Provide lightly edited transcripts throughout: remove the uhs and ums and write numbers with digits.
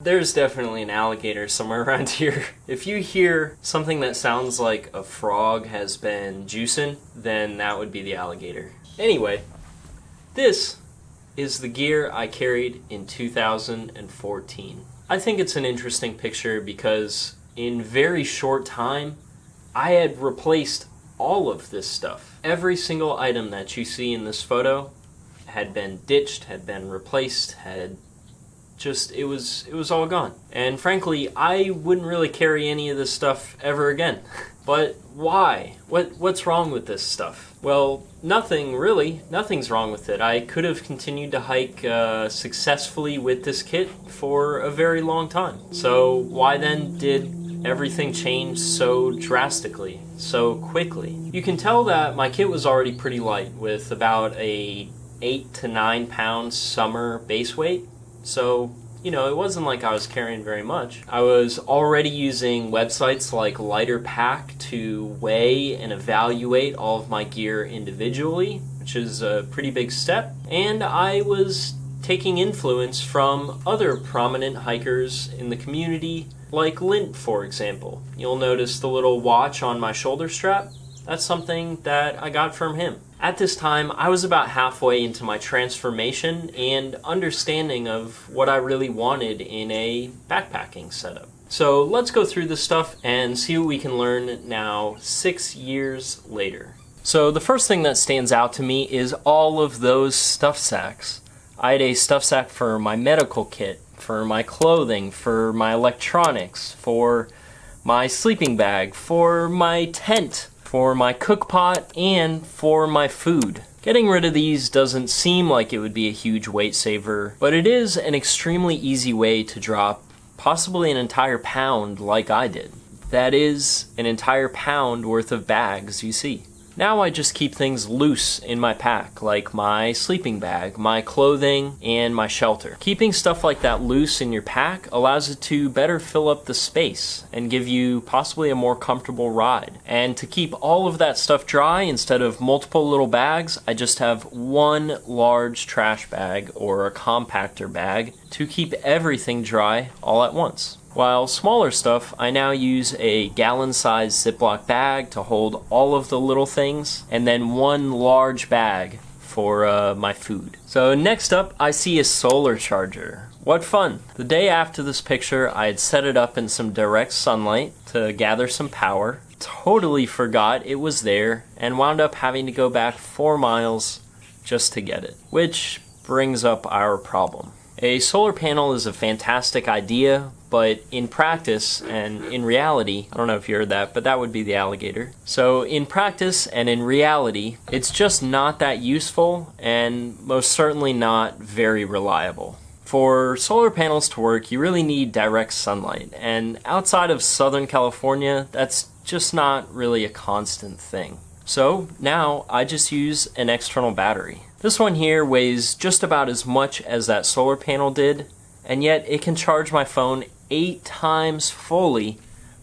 There's definitely an alligator somewhere around here. If you hear something that sounds like a frog has been juicing, then that would be the alligator. Anyway, this is the gear I carried in 2014. I think it's an interesting picture because in very short time, I had replaced all of this stuff. Every single item that you see in this photo had been ditched, had been replaced, it was all gone. And frankly, I wouldn't really carry any of this stuff ever again. But why? What's wrong with this stuff? Well, nothing really. Nothing's wrong with it. I could have continued to hike successfully with this kit for a very long time. So why then did everything change so drastically, so quickly? You can tell that my kit was already pretty light with about a 8 to 9 pound summer base weight. So, you know, it wasn't like I was carrying very much. I was already using websites like Lighter Pack to weigh and evaluate all of my gear individually, which is a pretty big step. And I was taking influence from other prominent hikers in the community, like Lint, for example. You'll notice the little watch on my shoulder strap. That's something that I got from him. At this time, I was about halfway into my transformation and understanding of what I really wanted in a backpacking setup. So let's go through this stuff and see what we can learn now 6 years later. So the first thing that stands out to me is all of those stuff sacks. I had a stuff sack for my medical kit, for my clothing, for my electronics, for my sleeping bag, for my tent, for my cook pot, and for my food. Getting rid of these doesn't seem like it would be a huge weight saver, but it is an extremely easy way to drop possibly an entire pound like I did. That is an entire pound worth of bags, you see. Now I just keep things loose in my pack, like my sleeping bag, my clothing, and my shelter. Keeping stuff like that loose in your pack allows it to better fill up the space and give you possibly a more comfortable ride. And to keep all of that stuff dry, instead of multiple little bags, I just have one large trash bag or a compactor bag to keep everything dry all at once. While smaller stuff, I now use a gallon-sized ziploc bag to hold all of the little things, and then one large bag for my food. So next up, I see a solar charger. What fun! The day after this picture, I had set it up in some direct sunlight to gather some power. Totally forgot it was there, and wound up having to go back 4 miles just to get it. Which brings up our problem. A solar panel is a fantastic idea, but in practice and in reality, I don't know if you heard that, but that would be the alligator. So in practice and in reality, it's just not that useful and most certainly not very reliable. For solar panels to work, you really need direct sunlight, and outside of Southern California, that's just not really a constant thing. So now I just use an external battery. This one here weighs just about as much as that solar panel did, and yet it can charge my phone 8 times fully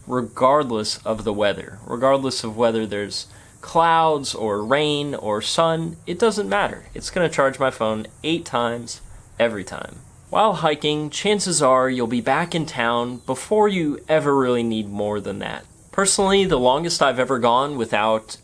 regardless of the weather. Regardless of whether there's clouds or rain or sun, it doesn't matter. It's going to charge my phone 8 times every time. While hiking, chances are you'll be back in town before you ever really need more than that. Personally, the longest I've ever gone without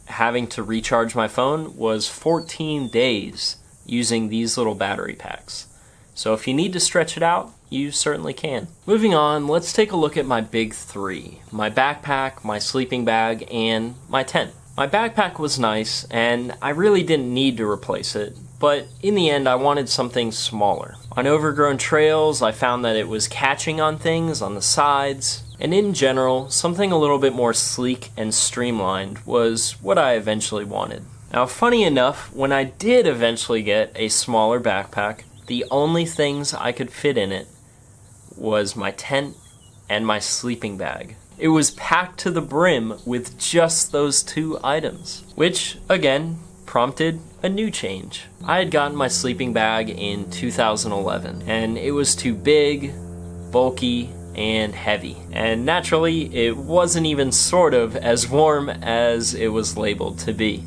having to recharge my phone was 14 days using these little battery packs. So if you need to stretch it out, you certainly can. Moving on, let's take a look at my big 3. My backpack, my sleeping bag, and my tent. My backpack was nice, and I really didn't need to replace it, but in the end I wanted something smaller. On overgrown trails, I found that it was catching on things on the sides, and in general, something a little bit more sleek and streamlined was what I eventually wanted. Now, funny enough, when I did eventually get a smaller backpack, the only things I could fit in it was my tent and my sleeping bag. It was packed to the brim with just those 2 items, which, again, prompted a new change. I had gotten my sleeping bag in 2011, and it was too big, bulky, and heavy. And naturally, it wasn't even sort of as warm as it was labeled to be.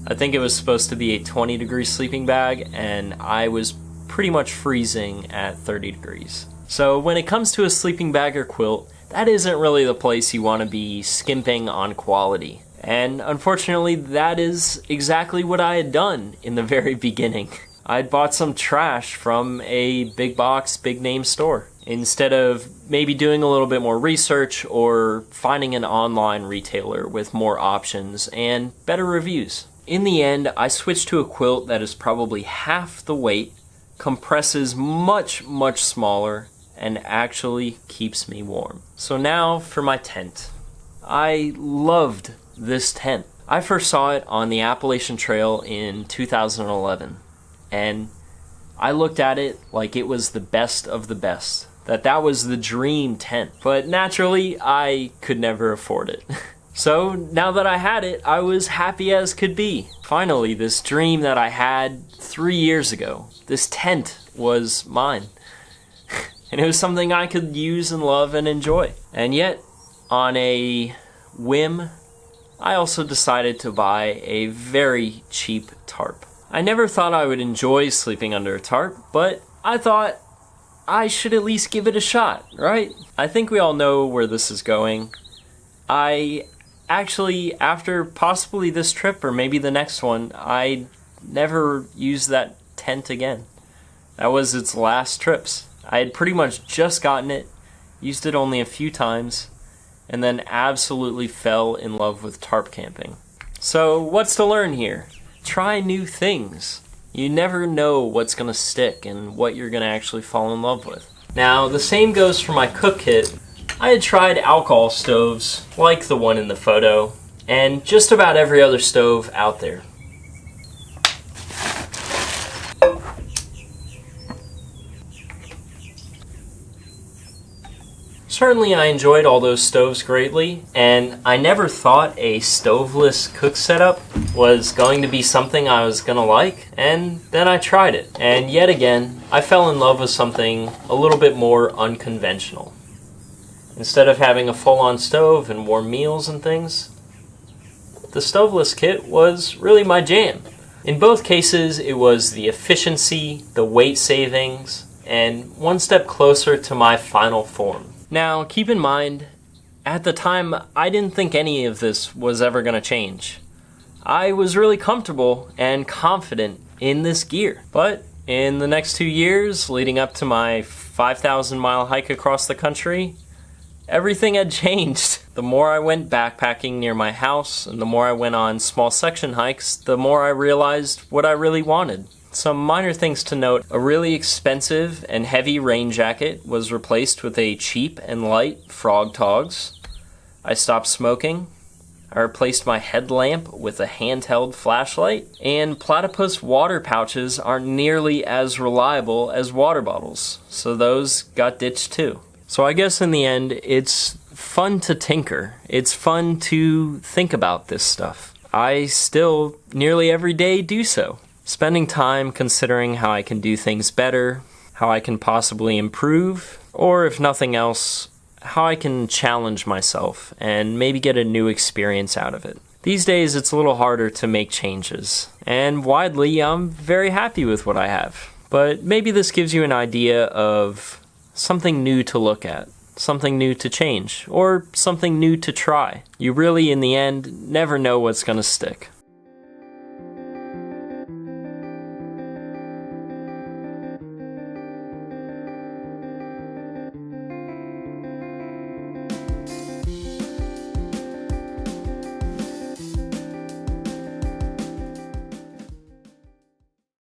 I think it was supposed to be a 20-degree sleeping bag, and I was pretty much freezing at 30 degrees. So when it comes to a sleeping bag or quilt, that isn't really the place you want to be skimping on quality. And unfortunately, that is exactly what I had done in the very beginning. I'd bought some trash from a big box, big name store, instead of maybe doing a little bit more research or finding an online retailer with more options and better reviews. In the end, I switched to a quilt that is probably half the weight, compresses much, much smaller, and actually keeps me warm. So now for my tent. I loved this tent. I first saw it on the Appalachian Trail in 2011, and I looked at it like it was the best of the best, that was the dream tent. But naturally, I could never afford it. So now that I had it, I was happy as could be. Finally, this dream that I had 3 years ago, this tent was mine. And it was something I could use and love and enjoy. And yet, on a whim, I also decided to buy a very cheap tarp. I never thought I would enjoy sleeping under a tarp, but I thought I should at least give it a shot, right? I think we all know where this is going. I actually, after possibly this trip or maybe the next one, I never used that tent again. That was its last trips. I had pretty much just gotten it, used it only a few times, and then absolutely fell in love with tarp camping. So what's to learn here? Try new things. You never know what's gonna stick and what you're gonna actually fall in love with. Now, the same goes for my cook kit. I had tried alcohol stoves, like the one in the photo, and just about every other stove out there. Certainly I enjoyed all those stoves greatly, and I never thought a stoveless cook setup was going to be something I was gonna like, and then I tried it. And yet again, I fell in love with something a little bit more unconventional. Instead of having a full-on stove and warm meals and things, the stoveless kit was really my jam. In both cases, it was the efficiency, the weight savings, and one step closer to my final form. Now, keep in mind, at the time, I didn't think any of this was ever going to change. I was really comfortable and confident in this gear. But in the next 2 years, leading up to my 5,000-mile hike across the country, everything had changed. The more I went backpacking near my house, and the more I went on small section hikes, the more I realized what I really wanted. Some minor things to note: a really expensive and heavy rain jacket was replaced with a cheap and light Frog Togs. I stopped smoking. I replaced my headlamp with a handheld flashlight. And platypus water pouches aren't nearly as reliable as water bottles, so those got ditched too. So I guess in the end, it's fun to tinker. It's fun to think about this stuff. I still nearly every day do so. Spending time considering how I can do things better, how I can possibly improve, or if nothing else, how I can challenge myself and maybe get a new experience out of it. These days it's a little harder to make changes, and widely I'm very happy with what I have. But maybe this gives you an idea of something new to look at, something new to change, or something new to try. You really, in the end, never know what's gonna stick.